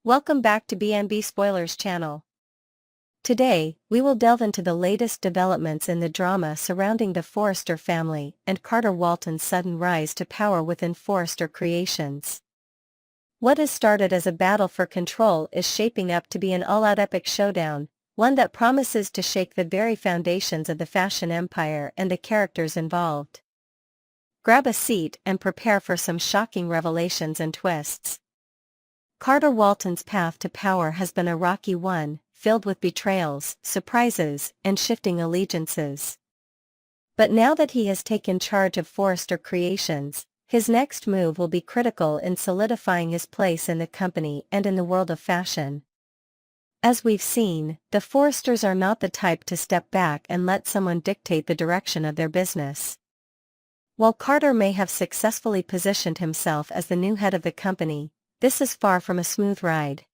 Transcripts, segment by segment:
Welcome back to B&B Spoilers channel. Today, we will delve into the latest developments in the drama surrounding the Forrester family and Carter Walton's sudden rise to power within Forrester Creations. What has started as a battle for control is shaping up to be an all-out epic showdown, one that promises to shake the very foundations of the fashion empire and the characters involved. Grab a seat and prepare for some shocking revelations and twists. Carter Walton's path to power has been a rocky one, filled with betrayals, surprises, and shifting allegiances. But now that he has taken charge of Forrester Creations, his next move will be critical in solidifying his place in the company and in the world of fashion. As we've seen, the Forresters are not the type to step back and let someone dictate the direction of their business. While Carter may have successfully positioned himself as the new head of the company, this is far from a smooth ride.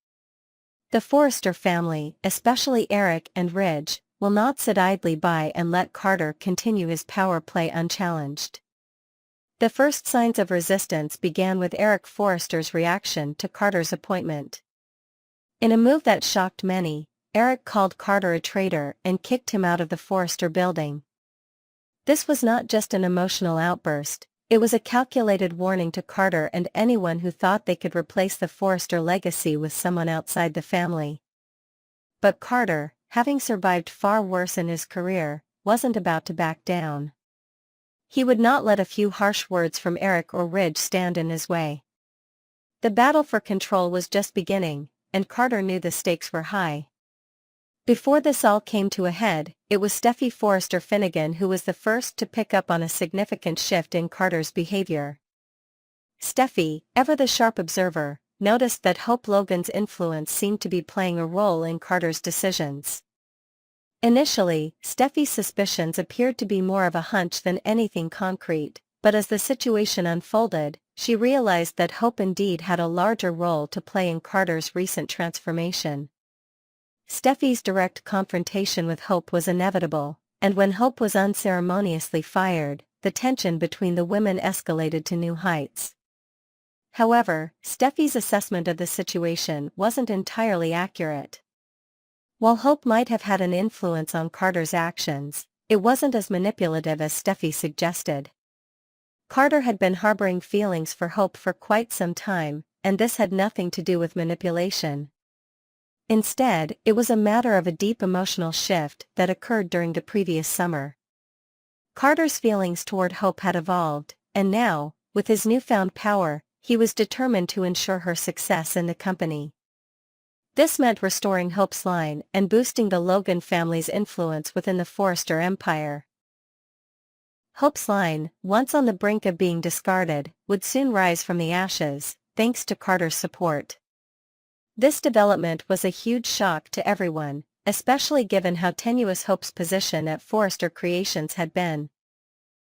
The Forrester family, especially Eric and Ridge, will not sit idly by and let Carter continue his power play unchallenged. The first signs of resistance began with Eric Forrester's reaction to Carter's appointment. In a move that shocked many, Eric called Carter a traitor and kicked him out of the Forrester building. This was not just an emotional outburst, it was a calculated warning to Carter and anyone who thought they could replace the Forrester legacy with someone outside the family. But Carter, having survived far worse in his career, wasn't about to back down. He would not let a few harsh words from Eric or Ridge stand in his way. The battle for control was just beginning, and Carter knew the stakes were high. Before this all came to a head, it was Steffi Forrester Finnegan who was the first to pick up on a significant shift in Carter's behavior. Steffi, ever the sharp observer, noticed that Hope Logan's influence seemed to be playing a role in Carter's decisions. Initially, Steffi's suspicions appeared to be more of a hunch than anything concrete, but as the situation unfolded, she realized that Hope indeed had a larger role to play in Carter's recent transformation. Steffi's direct confrontation with Hope was inevitable, and when Hope was unceremoniously fired, the tension between the women escalated to new heights. However, Steffi's assessment of the situation wasn't entirely accurate. While Hope might have had an influence on Carter's actions, it wasn't as manipulative as Steffi suggested. Carter had been harboring feelings for Hope for quite some time, and this had nothing to do with manipulation. Instead, it was a matter of a deep emotional shift that occurred during the previous summer. Carter's feelings toward Hope had evolved, and now, with his newfound power, he was determined to ensure her success in the company. This meant restoring Hope's line and boosting the Logan family's influence within the Forrester empire. Hope's line, once on the brink of being discarded, would soon rise from the ashes, thanks to Carter's support. This development was a huge shock to everyone, especially given how tenuous Hope's position at Forrester Creations had been.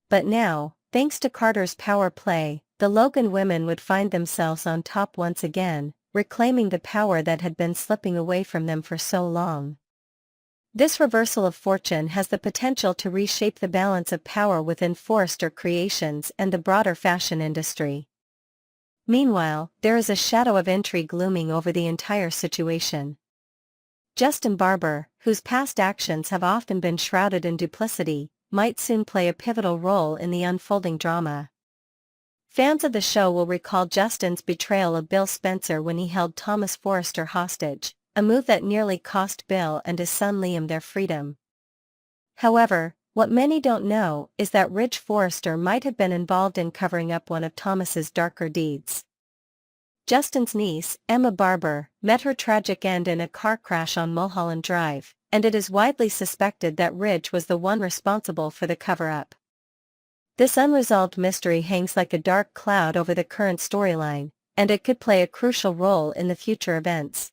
But now, thanks to Carter's power play, the Logan women would find themselves on top once again, reclaiming the power that had been slipping away from them for so long. This reversal of fortune has the potential to reshape the balance of power within Forrester Creations and the broader fashion industry. Meanwhile, there is a shadow of intrigue looming over the entire situation. Justin Barber, whose past actions have often been shrouded in duplicity, might soon play a pivotal role in the unfolding drama. Fans of the show will recall Justin's betrayal of Bill Spencer when he held Thomas Forrester hostage, a move that nearly cost Bill and his son Liam their freedom. However, what many don't know is that Ridge Forrester might have been involved in covering up one of Thomas's darker deeds. Justin's niece, Emma Barber, met her tragic end in a car crash on Mulholland Drive, and it is widely suspected that Ridge was the one responsible for the cover-up. This unresolved mystery hangs like a dark cloud over the current storyline, and it could play a crucial role in the future events.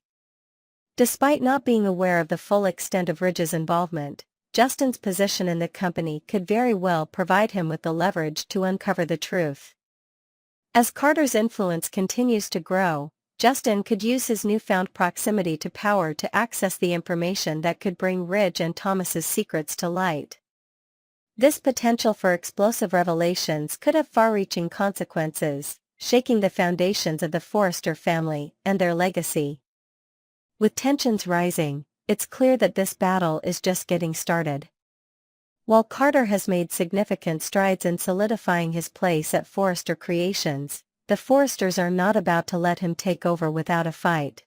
Despite not being aware of the full extent of Ridge's involvement, Justin's position in the company could very well provide him with the leverage to uncover the truth. As Carter's influence continues to grow, Justin could use his newfound proximity to power to access the information that could bring Ridge and Thomas's secrets to light. This potential for explosive revelations could have far-reaching consequences, shaking the foundations of the Forrester family and their legacy. With tensions rising, it's clear that this battle is just getting started. While Carter has made significant strides in solidifying his place at Forrester Creations, the Forresters are not about to let him take over without a fight.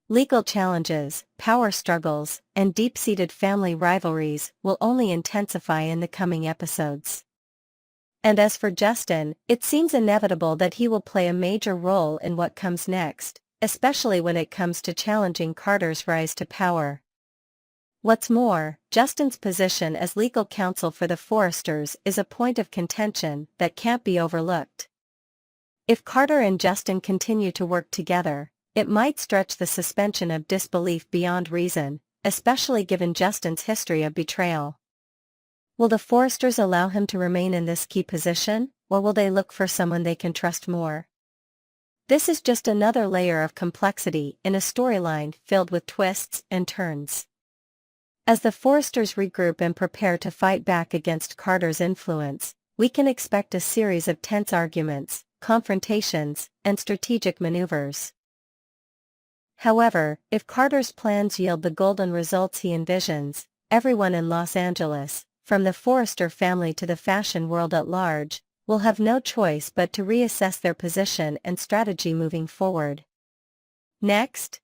Legal challenges, power struggles, and deep-seated family rivalries will only intensify in the coming episodes. And as for Justin, it seems inevitable that he will play a major role in what comes next, especially when it comes to challenging Carter's rise to power. What's more, Justin's position as legal counsel for the Forresters is a point of contention that can't be overlooked. If Carter and Justin continue to work together, it might stretch the suspension of disbelief beyond reason, especially given Justin's history of betrayal. Will the Forresters allow him to remain in this key position, or will they look for someone they can trust more? This is just another layer of complexity in a storyline filled with twists and turns. As the Forresters regroup and prepare to fight back against Carter's influence, we can expect a series of tense arguments, confrontations, and strategic maneuvers. However, if Carter's plans yield the golden results he envisions, everyone in Los Angeles, from the Forrester family to the fashion world at large, will have no choice but to reassess their position and strategy moving forward. Next,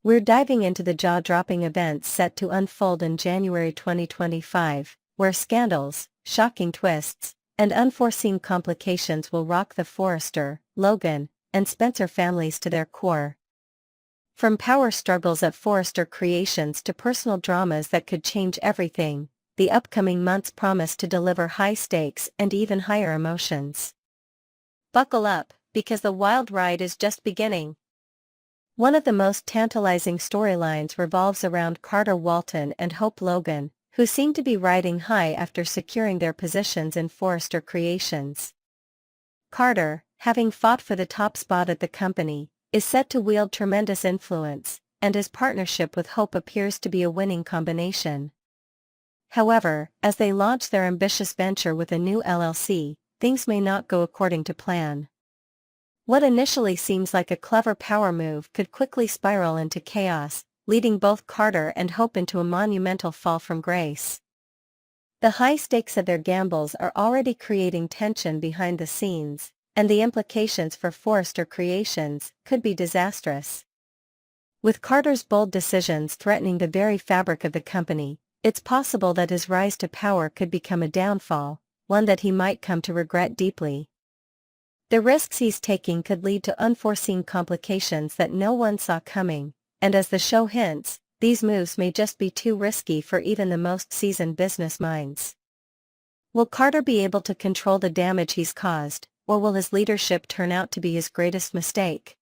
we're diving into the jaw-dropping events set to unfold in January 2025, where scandals, shocking twists, and unforeseen complications will rock the Forrester, Logan, and Spencer families to their core. From power struggles at Forrester Creations to personal dramas that could change everything, the upcoming months promise to deliver high stakes and even higher emotions. Buckle up, because the wild ride is just beginning. One of the most tantalizing storylines revolves around Carter Walton and Hope Logan, who seem to be riding high after securing their positions in Forrester Creations. Carter, having fought for the top spot at the company, is set to wield tremendous influence, and his partnership with Hope appears to be a winning combination. However, as they launch their ambitious venture with a new LLC, things may not go according to plan. What initially seems like a clever power move could quickly spiral into chaos, leading both Carter and Hope into a monumental fall from grace. The high stakes of their gambles are already creating tension behind the scenes, and the implications for Forrester Creations could be disastrous. With Carter's bold decisions threatening the very fabric of the company, it's possible that his rise to power could become a downfall, one that he might come to regret deeply. The risks he's taking could lead to unforeseen complications that no one saw coming, and as the show hints, these moves may just be too risky for even the most seasoned business minds. Will Carter be able to control the damage he's caused, or will his leadership turn out to be his greatest mistake?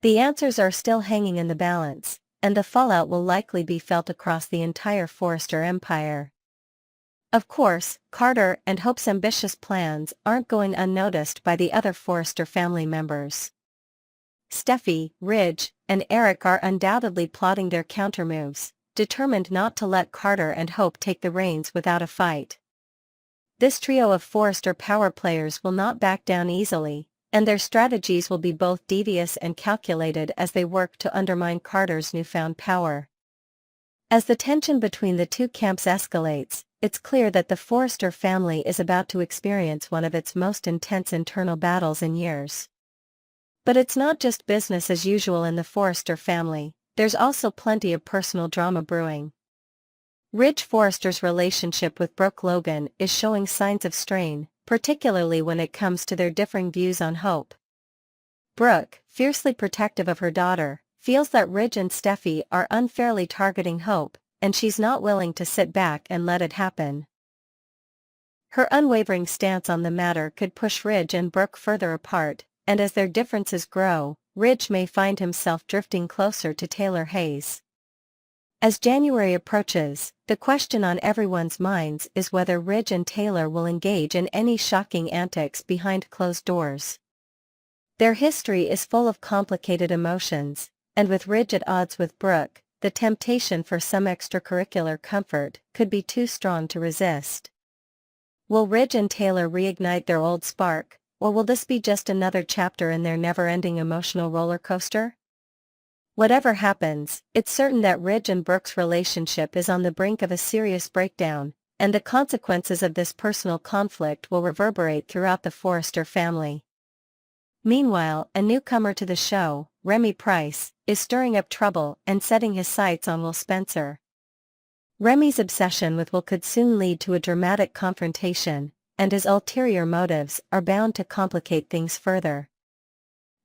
The answers are still hanging in the balance, and the fallout will likely be felt across the entire Forrester empire. Of course, Carter and Hope's ambitious plans aren't going unnoticed by the other Forrester family members. Steffi, Ridge, and Eric are undoubtedly plotting their countermoves, determined not to let Carter and Hope take the reins without a fight. This trio of Forrester power players will not back down easily, and their strategies will be both devious and calculated as they work to undermine Carter's newfound power. As the tension between the two camps escalates, it's clear that the Forrester family is about to experience one of its most intense internal battles in years. But it's not just business as usual in the Forrester family, there's also plenty of personal drama brewing. Ridge Forrester's relationship with Brooke Logan is showing signs of strain, particularly when it comes to their differing views on Hope. Brooke, fiercely protective of her daughter, feels that Ridge and Steffi are unfairly targeting Hope, and she's not willing to sit back and let it happen. Her unwavering stance on the matter could push Ridge and Brooke further apart, and as their differences grow, Ridge may find himself drifting closer to Taylor Hayes. As January approaches, the question on everyone's minds is whether Ridge and Taylor will engage in any shocking antics behind closed doors. Their history is full of complicated emotions, and with Ridge at odds with Brooke, the temptation for some extracurricular comfort could be too strong to resist. Will Ridge and Taylor reignite their old spark, or will this be just another chapter in their never-ending emotional roller coaster? Whatever happens, it's certain that Ridge and Brooke's relationship is on the brink of a serious breakdown, and the consequences of this personal conflict will reverberate throughout the Forrester family. Meanwhile, a newcomer to the show, Remy Price, is stirring up trouble and setting his sights on Will Spencer. Remy's obsession with Will could soon lead to a dramatic confrontation, and his ulterior motives are bound to complicate things further.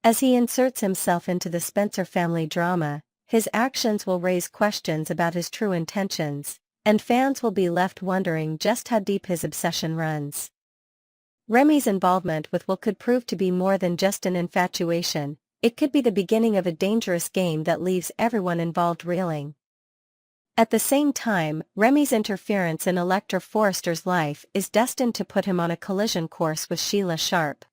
As he inserts himself into the Spencer family drama, his actions will raise questions about his true intentions, and fans will be left wondering just how deep his obsession runs. Remy's involvement with Will could prove to be more than just an infatuation. It could be the beginning of a dangerous game that leaves everyone involved reeling. At the same time, Remy's interference in Electra Forrester's life is destined to put him on a collision course with Sheila Sharp.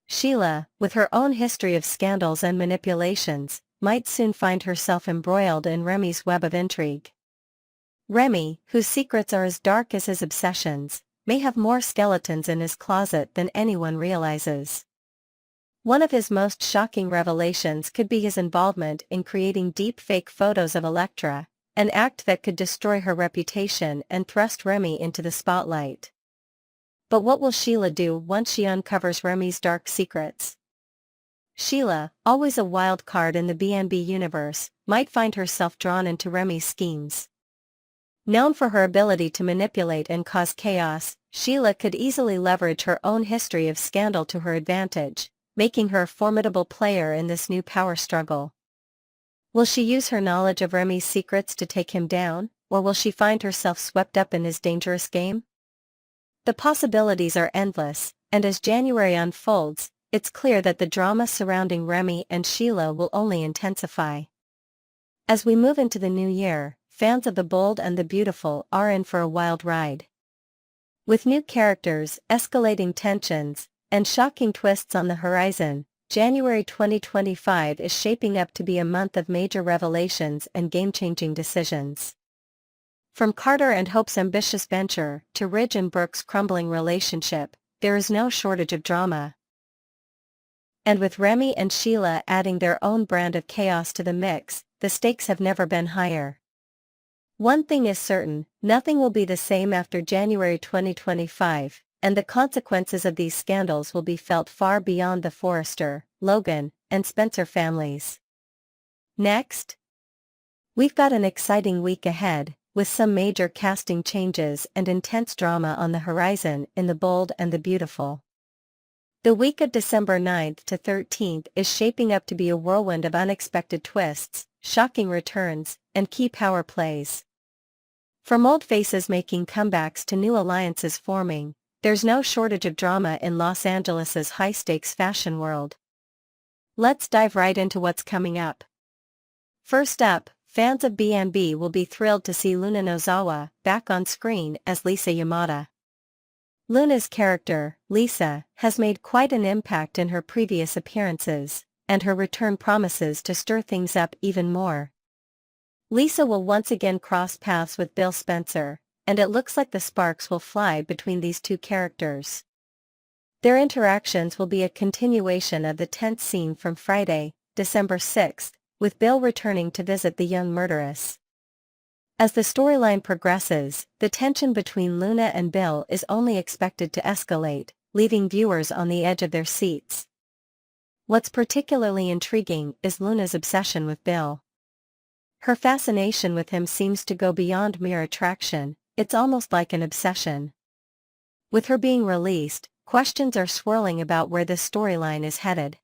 Sheila, with her own history of scandals and manipulations, might soon find herself embroiled in Remy's web of intrigue. Remy, whose secrets are as dark as his obsessions, may have more skeletons in his closet than anyone realizes. One of his most shocking revelations could be his involvement in creating deep-fake photos of Electra, an act that could destroy her reputation and thrust Remy into the spotlight. But what will Sheila do once she uncovers Remy's dark secrets? Sheila, always a wild card in the B&B universe, might find herself drawn into Remy's schemes. Known for her ability to manipulate and cause chaos, Sheila could easily leverage her own history of scandal to her advantage, making her a formidable player in this new power struggle. Will she use her knowledge of Remy's secrets to take him down, or will she find herself swept up in his dangerous game? The possibilities are endless, and as January unfolds, it's clear that the drama surrounding Remy and Sheila will only intensify. As we move into the new year, fans of The Bold and the Beautiful are in for a wild ride. With new characters, escalating tensions, and shocking twists on the horizon, January 2025 is shaping up to be a month of major revelations and game-changing decisions. From Carter and Hope's ambitious venture to Ridge and Brooke's crumbling relationship, there is no shortage of drama. And with Remy and Sheila adding their own brand of chaos to the mix, the stakes have never been higher. One thing is certain, nothing will be the same after January 2025, and the consequences of these scandals will be felt far beyond the Forrester, Logan, and Spencer families. Next, we've got an exciting week ahead, with some major casting changes and intense drama on the horizon in The Bold and the Beautiful. The week of December 9th to 13th is shaping up to be a whirlwind of unexpected twists, shocking returns, and key power plays. From old faces making comebacks to new alliances forming, there's no shortage of drama in Los Angeles' high-stakes fashion world. Let's dive right into what's coming up. First up, fans of B&B will be thrilled to see Luna Nozawa back on screen as Lisa Yamada. Luna's character, Lisa, has made quite an impact in her previous appearances, and her return promises to stir things up even more. Lisa will once again cross paths with Bill Spencer, and it looks like the sparks will fly between these two characters. Their interactions will be a continuation of the tense scene from Friday, December 6th, with Bill returning to visit the young murderess. As the storyline progresses, the tension between Luna and Bill is only expected to escalate, leaving viewers on the edge of their seats. What's particularly intriguing is Luna's obsession with Bill. Her fascination with him seems to go beyond mere attraction, it's almost like an obsession. With her being released, questions are swirling about where this storyline is headed.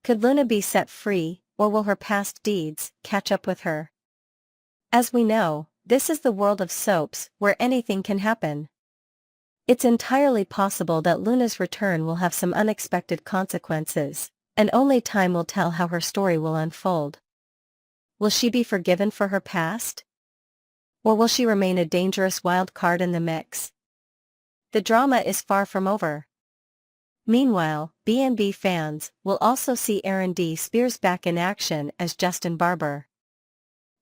Could Luna be set free, or will her past deeds catch up with her? As we know, this is the world of soaps, where anything can happen. It's entirely possible that Luna's return will have some unexpected consequences, and only time will tell how her story will unfold. Will she be forgiven for her past? Or will she remain a dangerous wild card in the mix? The drama is far from over. Meanwhile, B&B fans will also see Aaron D. Spears back in action as Justin Barber.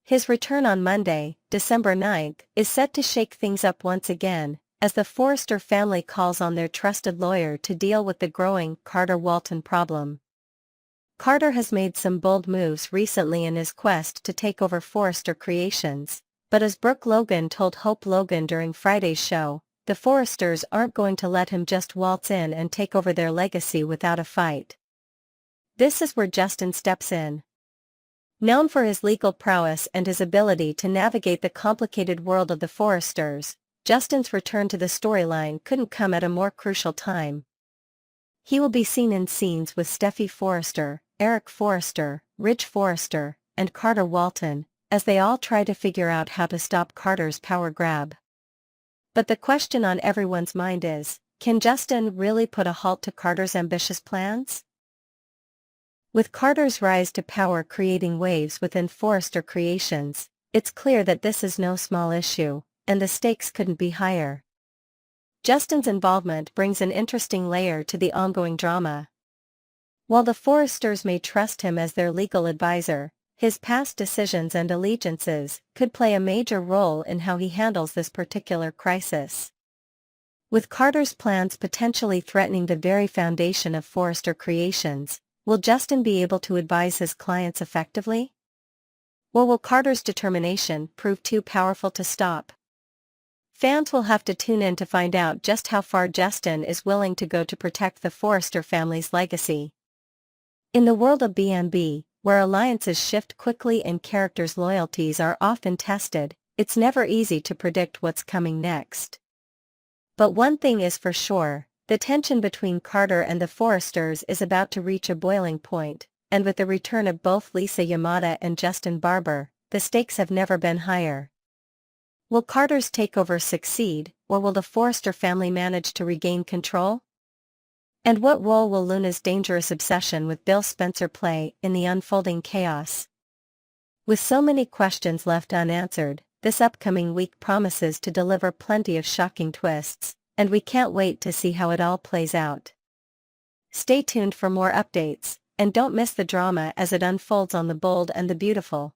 His return on Monday, December 9th, is set to shake things up once again, as the Forrester family calls on their trusted lawyer to deal with the growing Carter Walton problem. Carter has made some bold moves recently in his quest to take over Forrester Creations, but as Brooke Logan told Hope Logan during Friday's show, the Forresters aren't going to let him just waltz in and take over their legacy without a fight. This is where Justin steps in. Known for his legal prowess and his ability to navigate the complicated world of the Forresters, Justin's return to the storyline couldn't come at a more crucial time. He will be seen in scenes with Steffy Forrester, Eric Forrester, Ridge Forrester, and Carter Walton, as they all try to figure out how to stop Carter's power grab. But the question on everyone's mind is, can Justin really put a halt to Carter's ambitious plans? With Carter's rise to power creating waves within Forrester Creations, it's clear that this is no small issue, and the stakes couldn't be higher. Justin's involvement brings an interesting layer to the ongoing drama. While the Forresters may trust him as their legal advisor, his past decisions and allegiances could play a major role in how he handles this particular crisis. With Carter's plans potentially threatening the very foundation of Forrester Creations, will Justin be able to advise his clients effectively? Or will Carter's determination prove too powerful to stop? Fans will have to tune in to find out just how far Justin is willing to go to protect the Forrester family's legacy. In the world of B&B, where alliances shift quickly and characters' loyalties are often tested, it's never easy to predict what's coming next. But one thing is for sure, the tension between Carter and the Forresters is about to reach a boiling point, and with the return of both Lisa Yamada and Justin Barber, the stakes have never been higher. Will Carter's takeover succeed, or will the Forrester family manage to regain control? And what role will Luna's dangerous obsession with Bill Spencer play in the unfolding chaos? With so many questions left unanswered, this upcoming week promises to deliver plenty of shocking twists, and we can't wait to see how it all plays out. Stay tuned for more updates, and don't miss the drama as it unfolds on The Bold and the Beautiful.